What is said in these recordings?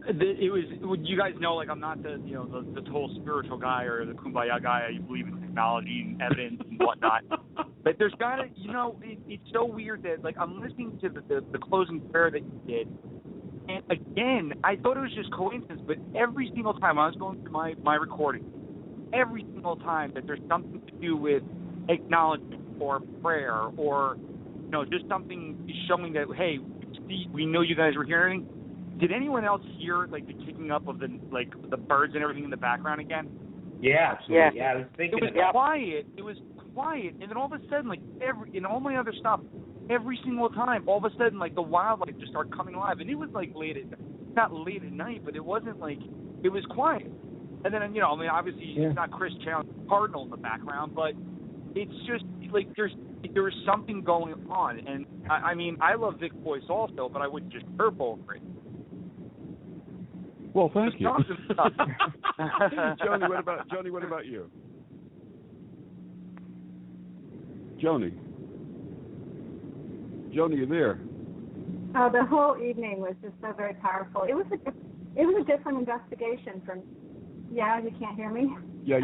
It was. You guys know, like, I'm not the the total spiritual guy or the kumbaya guy. I believe in technology and evidence and whatnot. But there's gotta, it's so weird that, like, I'm listening to the closing prayer that you did, and again, I thought it was just coincidence, but every single time I was going through my recording, every single time that there's something to do with acknowledgement or prayer or just something showing that, hey, we know you guys were hearing. Did anyone else hear, like, the kicking up of the birds and everything in the background again? Yeah, absolutely. Yeah, I was thinking it was quiet. It was quiet, and then all of a sudden, like, in all my other stuff, every single time, all of a sudden, like, the wildlife just started coming alive, and it was like not late at night, but it wasn't like, it was quiet. And then obviously it's not Chris Chandler Cardinal in the background, but it's just like there was something going on, and I love Vic's voice also, but I wouldn't just chirp over it. Well, thank you. Joni, what about you? Joni, you there? Oh, the whole evening was just so very powerful. It was a different investigation from. Yeah, you can't hear me. Yeah,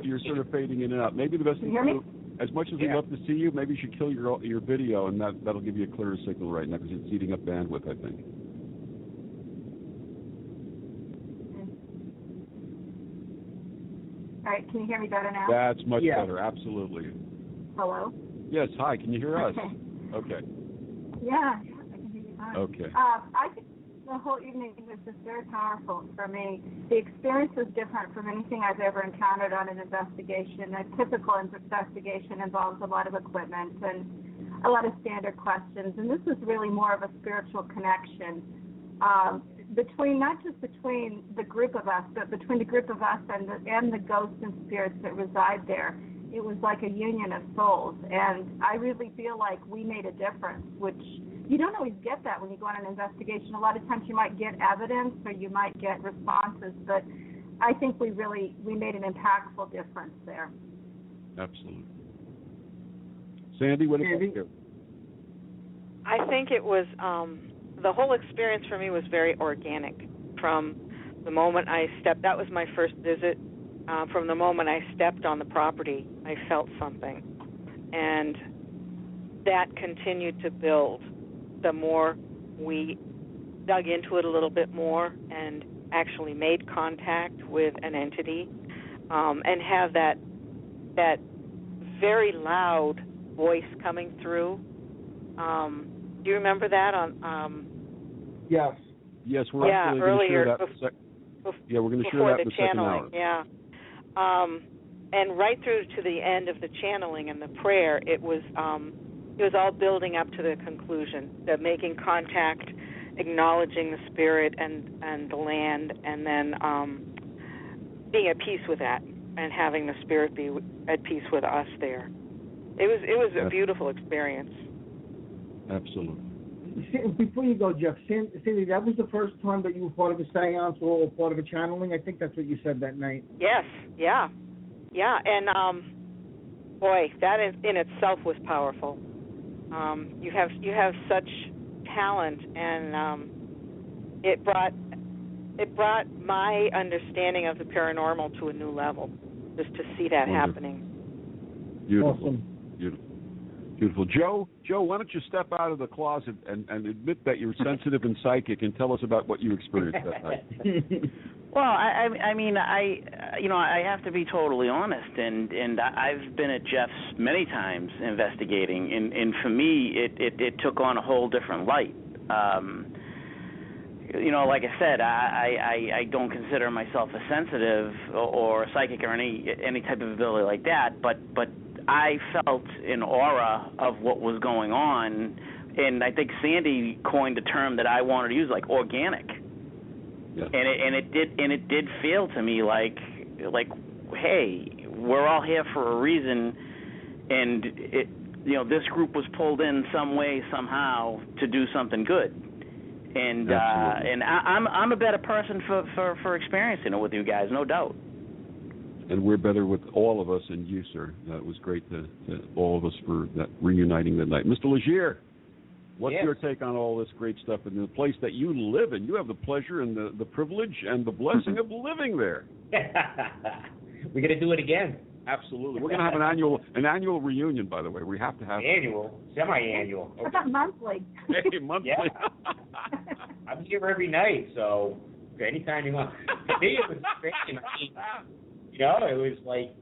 you're sort of fading in and out. Maybe the best thing to do, as much as we love to see you, maybe you should kill your video, and that'll give you a clearer signal right now because it's eating up bandwidth, I think. All right, can you hear me better now? That's much better, absolutely. Hello? Yes, hi, can you hear us? Okay. Yeah, I can hear you fine. Okay. I think the whole evening was just very powerful for me. The experience was different from anything I've ever encountered on an investigation. A typical investigation involves a lot of equipment and a lot of standard questions, and this was really more of a spiritual connection. Not just between the group of us, but between the group of us and the ghosts and spirits that reside there. It was like a union of souls, and I really feel like we made a difference, which you don't always get that when you go on an investigation. A lot of times you might get evidence or you might get responses, but I think we made an impactful difference there. Absolutely. Sandy, what about you? I think it was the whole experience for me was very organic. From the moment I stepped, that was my first visit. From the moment I stepped on the property, I felt something. And that continued to build the more we dug into it a little bit more and actually made contact with an entity, and have that very loud voice coming through. Do you remember that on? Yes. Yes, we're actually going to share that. We're going to share that in the second hour. Yeah. And right through to the end of the channeling and the prayer, it was all building up to the conclusion, the making contact, acknowledging the spirit and the land, and then being at peace with that and having the spirit be at peace with us there. It was a beautiful experience. Absolutely. Before you go, Jeff, Cindy, that was the first time that you were part of a seance or part of a channeling? I think that's what you said that night. Yes, yeah. And, boy, that in itself was powerful. You have such talent, and it brought my understanding of the paranormal to a new level, just to see that happening. Beautiful. Awesome. Beautiful. Joe, why don't you step out of the closet and admit that you're sensitive and psychic and tell us about what you experienced that night. Well, I have to be totally honest, and I've been at Jeff's many times investigating, and for me, it took on a whole different light. Like I said, I don't consider myself a sensitive or a psychic or any type of ability like that, but I felt an aura of what was going on, and I think Sandy coined a term that I wanted to use, like organic. Yeah. And it did feel to me like, hey, we're all here for a reason, and this group was pulled in some way somehow to do something good, and I'm a better person for experiencing it with you guys, no doubt. And we're better with all of us and you, sir. It was great to all of us for that reuniting that night. Mr. Legier, What's your take on all this great stuff in the place that you live in? You have the pleasure and the privilege and the blessing of living there. We're going to do it again. Absolutely. We're going to have an annual reunion, by the way. We have to have annual, semi-annual. What about monthly? Hey, monthly. Yeah. I'm here every night, so anytime you want. To me, it was great. I mean, you know, it was like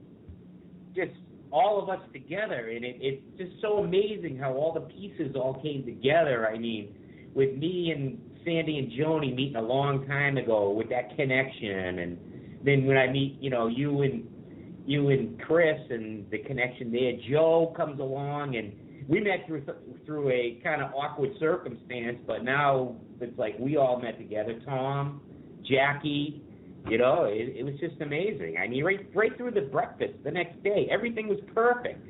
just all of us together, and it's just so amazing how all the pieces all came together. I mean, with me and Sandy and Joni meeting a long time ago with that connection, and then when I meet, you know, you and Chris and the connection there, Joe comes along, and we met through a kind of awkward circumstance, but now it's like we all met together. Tom, Jackie, you know, it was just amazing. I mean, right through the breakfast the next day, everything was perfect.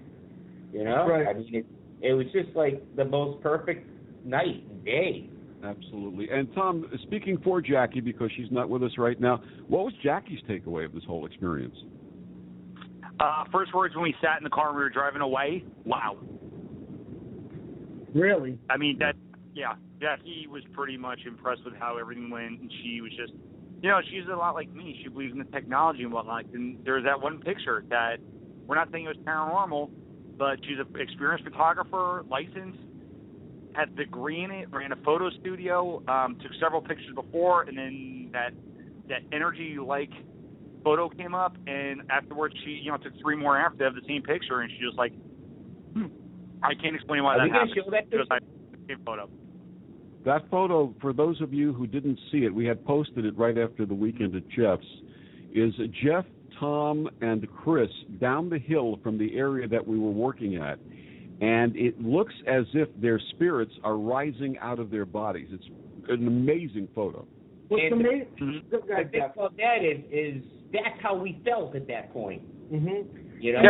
You know, right. I mean, it was just like the most perfect night and day. Absolutely. And Tom, speaking for Jackie, because she's not with us right now, what was Jackie's takeaway of this whole experience? First words when we sat in the car and we were driving away, wow. Really? I mean, Jackie was pretty much impressed with how everything went, and she was just, you know, she's a lot like me. She believes in the technology and whatnot. And there's that one picture that we're not saying it was paranormal, but she's an experienced photographer, licensed, had a degree in it, ran a photo studio, took several pictures before, and then that energy-like photo came up, and afterwards she, you know, took 3 more after to have the same picture, and she was like, I can't explain why that happened. Show that picture? Same photo. That photo, for those of you who didn't see it, we had posted it right after the weekend at Jeff's, is Jeff, Tom, and Chris down the hill from the area that we were working at. And it looks as if their spirits are rising out of their bodies. It's an amazing photo. What's amazing? The thing about that is that's how we felt at that point. Mm-hmm. You know?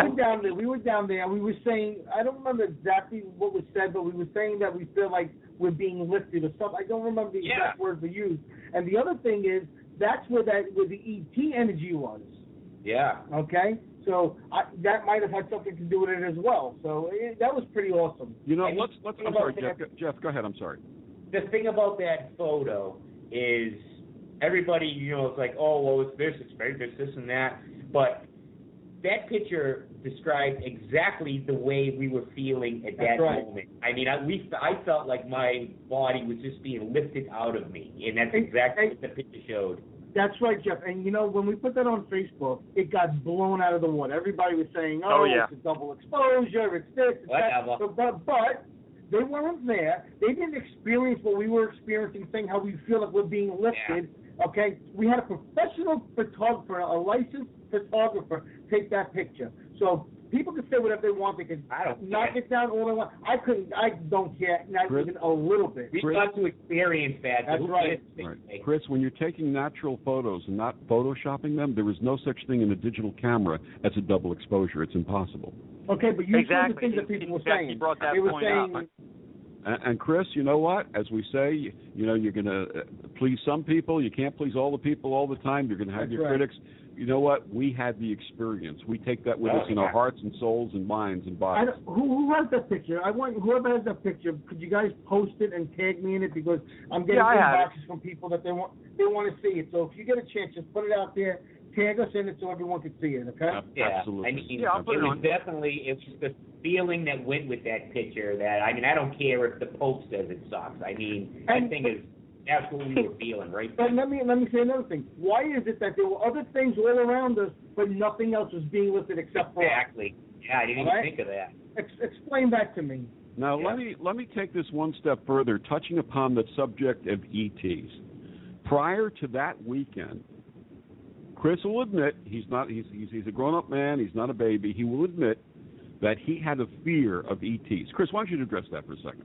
We were down there, and we were saying, I don't remember exactly what was said, but we were saying that we feel like we're being lifted or something. I don't remember the exact words we used. And the other thing is, that's where the ET energy was. Yeah. Okay? So that might have had something to do with it as well. So that was pretty awesome. You know, let's I'm sorry, Jeff, go ahead. I'm sorry. The thing about that photo is everybody, you know, it's like, oh, well, it's this, this, and that. But that picture described exactly the way we were feeling at that moment. I mean, I felt like my body was just being lifted out of me, and that's exactly what the picture showed. That's right, Jeff. And, you know, when we put that on Facebook, it got blown out of the water. Everybody was saying, it's a double exposure, it's this, it's whatever. That. But they weren't there. They didn't experience what we were experiencing, saying how we feel like we're being lifted. Yeah. Okay? We had a professional photographer, a licensed photographer, take that picture. So people can say whatever they want. They can knock it down all they want. I don't care, not Chris, even a little bit. We got to experience that. That's right. Chris, when you're taking natural photos and not photoshopping them, there is no such thing in a digigital camera as a double exposure. It's impossible. Okay, but you saw the things that people were saying. They were saying. And Chris, you know what? As we say, you know, you're going to please some people. You can't please all the people all the time. You're going to have your critics. You know what? We had the experience. We take that with us in our hearts and souls and minds and bodies. Who has that picture? I want whoever has that picture. Could you guys post it and tag me in it, because I'm getting inboxes from people that they want to see it. So if you get a chance, just put it out there. Tag us in it so everyone can see it. Okay? Absolutely. I mean, I'll put it on. Definitely, it's the feeling that went with that picture. That I mean, I don't care if the Pope says it sucks. I mean, that thing is. That's what we were feeling, right? But let me say another thing. Why is it that there were other things all around us, but nothing else was being lifted except for us? Exactly. Yeah, I didn't even think of that. Explain that to me. Now, let me take this one step further, touching upon the subject of ETs. Prior to that weekend, Chris will admit he's a grown-up man. He's not a baby. He will admit that he had a fear of ETs. Chris, why don't you address that for a second?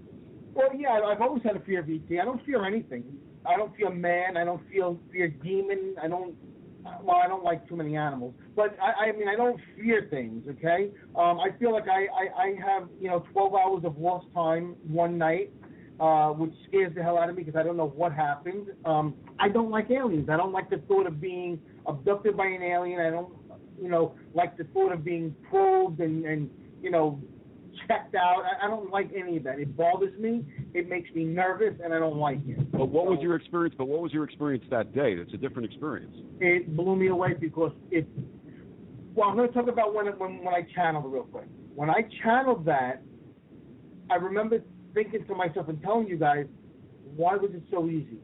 Well, yeah, I've always had a fear of ET. I don't fear anything. I don't fear man. I don't fear demon. I don't like too many animals. But I mean, I don't fear things. Okay. I feel like I have 12 hours of lost time one night, which scares the hell out of me because I don't know what happened. I don't like aliens. I don't like the thought of being abducted by an alien. I don't like the thought of being probed and checked out. I don't like any of that. It bothers me. It makes me nervous, and I don't like it. But what was your experience? But what was your experience that day? It's a different experience. It blew me away because it. Well, I'm going to talk about when I channeled it real quick. When I channeled that, I remember thinking to myself and telling you guys, why was it so easy?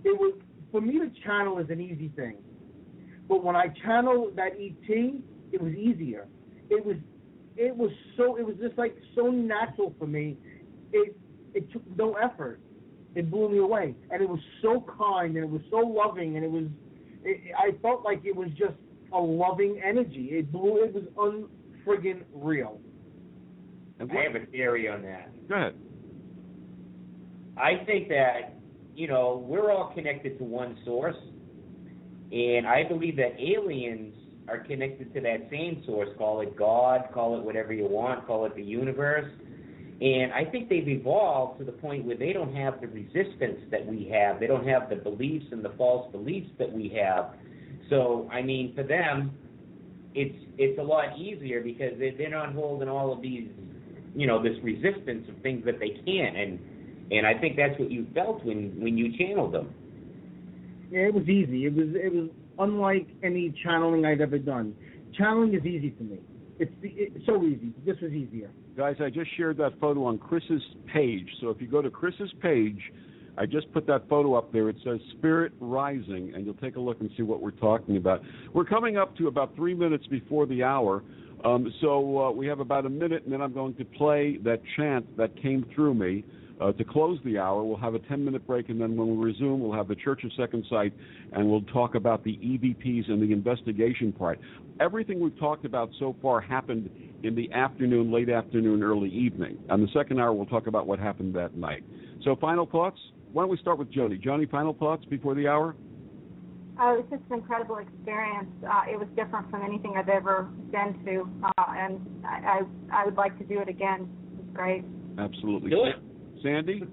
It was, for me to channel is an easy thing. But when I channeled that ET, it was easier. It was just like so natural for me. It took no effort. It blew me away. And it was so kind and it was so loving and I felt like it was just a loving energy. It was unfriggin' real. I have a theory on that. Go ahead. I think that, we're all connected to one source, and I believe that aliens are connected to that same source. Call it God, call it whatever you want, call it the universe. And I think they've evolved to the point where they don't have the resistance that we have. They don't have the beliefs and the false beliefs that we have. So, I mean, for them, it's a lot easier because they're not holding all of these, this resistance of things that they can't. And I think that's what you felt when you channeled them. Yeah, it was easy. It was unlike any channeling I'd ever done. Channeling is easy for me. It's so easy. This was easier. Guys, I just shared that photo on Chris's page. So if you go to Chris's page, I just put that photo up there. It says Spirit Rising, and you'll take a look and see what we're talking about. We're coming up to about 3 minutes before the hour. So we have about a minute, and then I'm going to play that chant that came through me. To close the hour, we'll have a 10-minute break, and then when we resume, we'll have the Church of Second Sight, and we'll talk about the EVPs and the investigation part. Everything we've talked about so far happened in the afternoon, late afternoon, early evening. On the second hour, we'll talk about what happened that night. So final thoughts? Why don't we start with Joni? Joni, final thoughts before the hour? It was just an incredible experience. It was different from anything I've ever been to, and I would like to do it again. It was great. Absolutely. Do it. Sandy?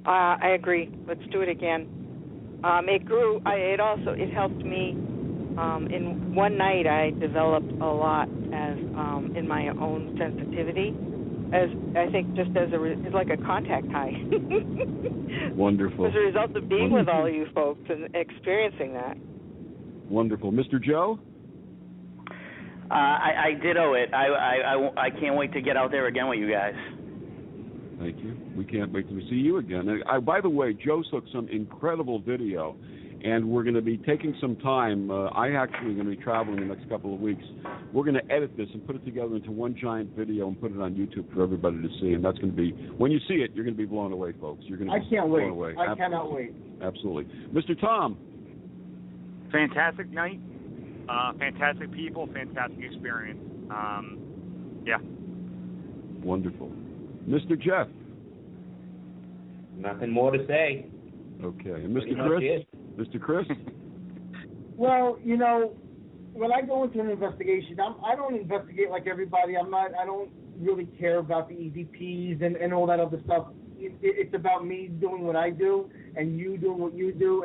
I agree. Let's do it again. It grew. It helped me. In one night, I developed a lot as in my own sensitivity. As I think, just as it's like a contact high. Wonderful. As a result of being with all you folks and experiencing that. Wonderful, Mr. Joe. I ditto it. I can't wait to get out there again with you guys. Thank you. We can't wait to see you again. By the way, Joe took some incredible video, and we're going to be taking some time. I actually going to be traveling the next couple of weeks. We're going to edit this and put it together into one giant video and put it on YouTube for everybody to see. And that's going to be, when you see it, you're going to be blown away, folks. You're going to be blown away. I cannot wait. Absolutely. Mr. Tom. Fantastic night. Fantastic people. Fantastic experience. Yeah. Wonderful. Mr. Jeff. Nothing more to say. Okay. And Mr. Chris? Mr. Chris? Well, when I go into an investigation, I don't investigate like everybody. I don't really care about the EVPs and all that other stuff. It's about me doing what I do and you doing what you do.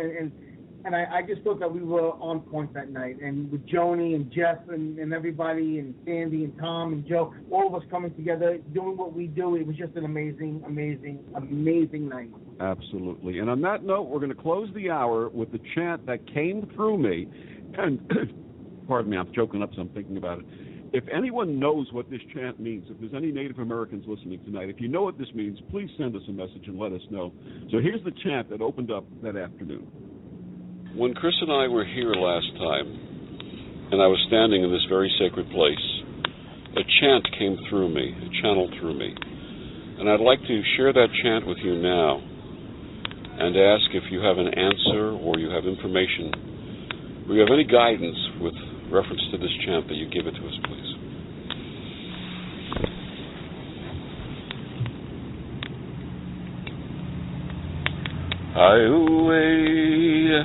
And I just thought that we were on point that night. And with Joni and Jeff and everybody and Sandy and Tom and Joe, all of us coming together, doing what we do, it was just an amazing, amazing, amazing night. Absolutely. And on that note, we're going to close the hour with the chant that came through me. And pardon me, I'm choking up, so I'm thinking about it. If anyone knows what this chant means, if there's any Native Americans listening tonight, if you know what this means, please send us a message and let us know. So here's the chant that opened up that afternoon. When Chris and I were here last time, and I was standing in this very sacred place, a chant came through me, a channel through me. And I'd like to share that chant with you now and ask if you have an answer or you have information, or you have any guidance with reference to this chant, that you give it to us, please. Hi-away,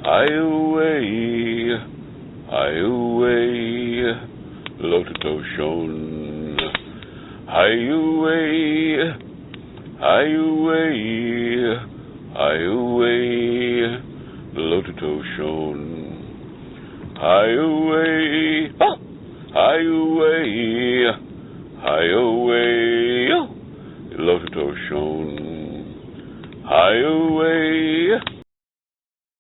hi-away, hi-away, Lototoshon. Hi-away, hi-away, hi-away, Lototoshon. Hi-away, hi-away, Hi-away, Lotato Shone. Hi-away,